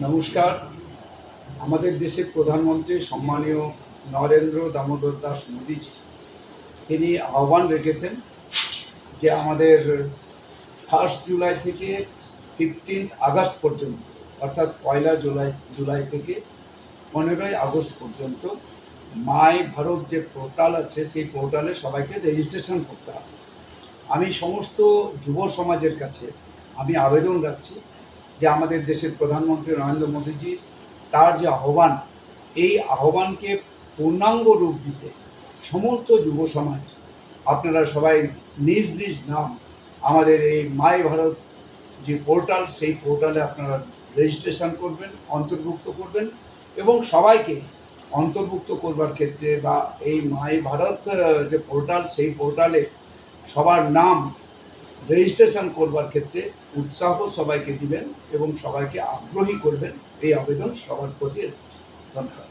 নমস্কার। আমাদের দেশের প্রধানমন্ত্রী সম্মানীয় নরেন্দ্র দামোদর দাস মোদীজি তিনি আহ্বান রেখেছেন যে আমাদের 1 জুলাই থেকে 15 আগস্ট পর্যন্ত, অর্থাৎ 1 জুলাই থেকে 15 আগস্ট পর্যন্ত মাই ভারত যে পোর্টাল আছে সেই পোর্টালে সবাইকে রেজিস্ট্রেশন করতে হবে। আমি সমস্ত যুব সমাজের কাছে আমি আবেদন রাখছি যে আমাদের দেশের প্রধানমন্ত্রী নরেন্দ্র মোদীজি তার যে আহ্বান, এই আহ্বানকে পূর্ণাঙ্গ রূপ দিতে সমস্ত যুব সমাজ আপনারা সবাই নিজ নিজ নাম আমাদের এই মাই ভারত যে পোর্টাল সেই পোর্টালে আপনারা রেজিস্ট্রেশন করবেন, অন্তর্ভুক্ত করবেন এবং সবাইকে অন্তর্ভুক্ত করবার ক্ষেত্রে বা এই মাই ভারত যে পোর্টাল সেই পোর্টালে সবার নাম রেজিস্ট্রেশন করবার ক্ষেত্রে উৎসাহ সবাইকে দিবেন এবং সবাইকে আগ্রহী করবেন, এই আবেদন সবার প্রতি রাখছি। ধন্যবাদ।